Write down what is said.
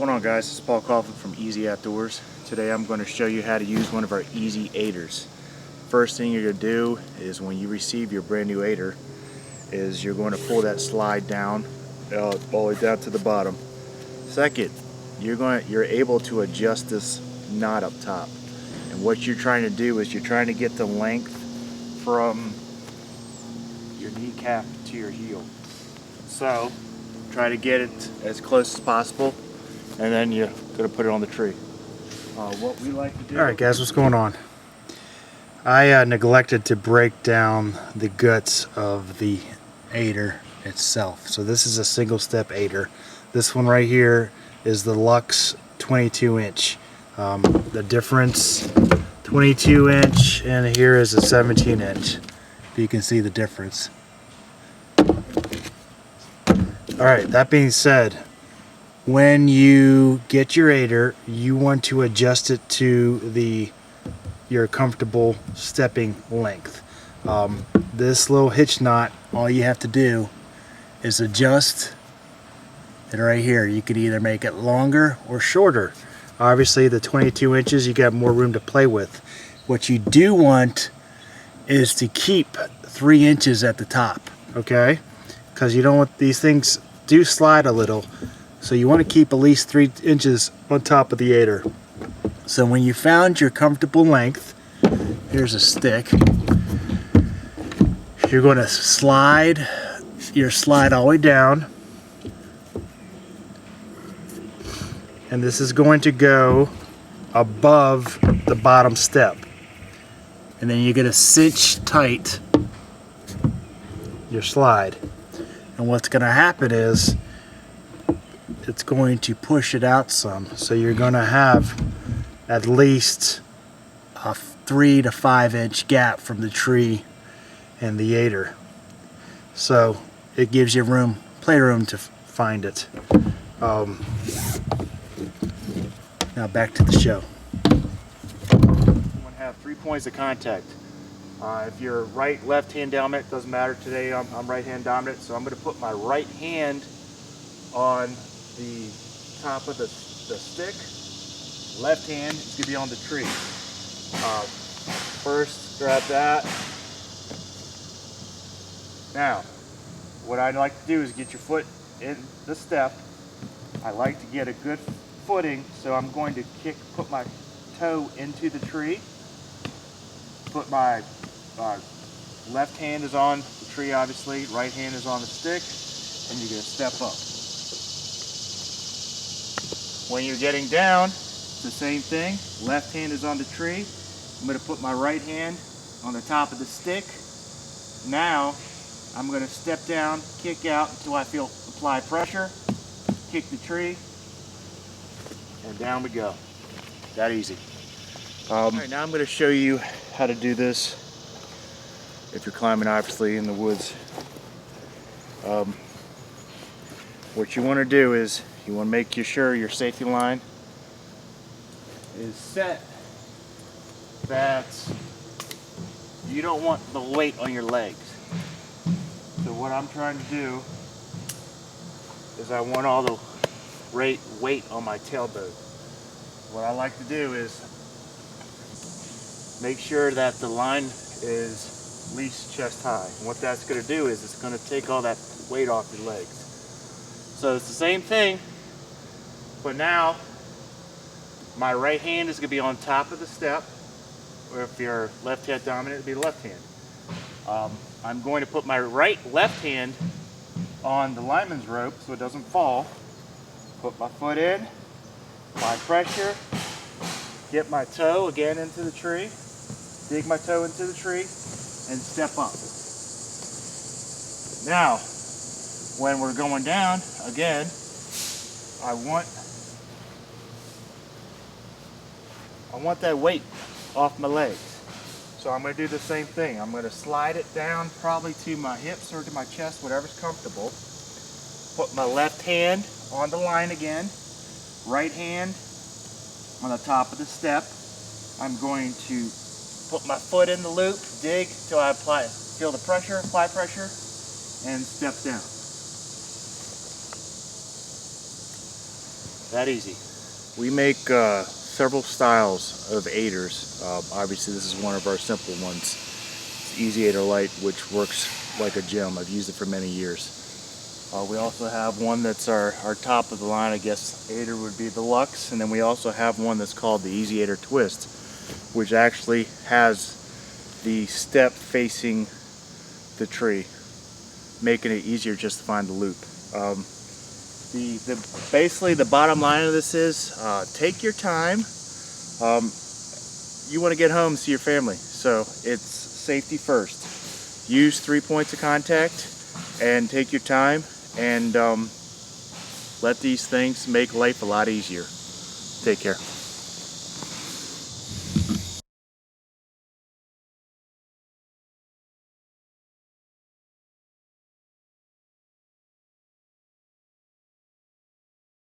going on, guys? This is Paul Coughlin from Easy Outdoors. Today I'm going to show you how to use one of our EZaiders. First thing you're going to do is when you receive your brand new aider is you're going to pull that slide down all the way down to the bottom. Second, you're able to adjust this knot up top. And what you're trying to do is you're trying to get the length from your kneecap to your heel. So try to get it as close as possible, and then you're going to put it on the tree. What we like to do... Alright guys, what's going on? I neglected to break down the guts of the aider itself. So this is a single step aider. This one right here is the Lux 22 inch. The difference, 22 inch and here is a 17 inch. If you can see the difference. Alright, that being said, when you get your aider, you want to adjust it to your comfortable stepping length. This little hitch knot, all you have to do is adjust it right here. You can either make it longer or shorter. Obviously the 22 inches you got more room to play with. What you do want is to keep 3 inches at the top, okay? Because you don't want these things do slide a little, so you want to keep at least 3 inches on top of the aider. So when you found your comfortable length, here's a stick, you're going to slide your slide all the way down, and this is going to go above the bottom step, and then you're going to cinch tight your slide. And what's going to happen is it's going to push it out some. So you're going to have at least a 3 to 5 inch gap from the tree and the aider. So it gives you playroom to find it. Now back to the show. You want to have 3 points of contact. If you're right, left-hand dominant, doesn't matter. Today I'm right-hand dominant, so I'm going to put my right hand on the top of the stick. Left hand is going to be on the tree. First, grab that. Now, what I'd like to do is get your foot in the step. I like to get a good footing, so I'm going to put my toe into the tree. Put my left hand is on the tree, obviously, right hand is on the stick, and you're going to step up. When you're getting down, it's the same thing. Left hand is on the tree. I'm going to put my right hand on the top of the stick. Now, I'm going to step down, kick out until I feel apply pressure, kick the tree, and down we go. That easy. All right, now I'm going to show you how to do this if you're climbing, obviously, in the woods. What you want to do is you want to make sure your safety line is set that you don't want the weight on your legs. So what I'm trying to do is I want all the weight on my tailbone. What I like to do is make sure that the line is at least chest high. And what that's going to do is it's going to take all that weight off your legs. So it's the same thing, but now my right hand is going to be on top of the step, or if you're left hand dominant, it'll be left hand. I'm going to put my left hand on the lineman's rope so it doesn't fall. Put my foot in, apply pressure, get my toe again into the tree, dig my toe into the tree, and step up. Now, when we're going down, again, I want that weight off my legs. So I'm going to do the same thing. I'm going to slide it down probably to my hips or to my chest, whatever's comfortable. Put my left hand on the line again, right hand on the top of the step. I'm going to put my foot in the loop, dig till I feel the pressure, apply pressure, and step down. That easy. We make several styles of aiders. Obviously this is one of our simple ones. It's EZaider Lite, which works like a gem. I've used it for many years. We also have one that's our top of the line, I guess aider would be the Luxe, and then we also have one that's called the EZaider Twist, which actually has the step facing the tree, making it easier just to find the loop. Basically the bottom line of this is take your time. You want to get home and see your family, so it's safety first. Use 3 points of contact and take your time, and let these things make life a lot easier. Take care.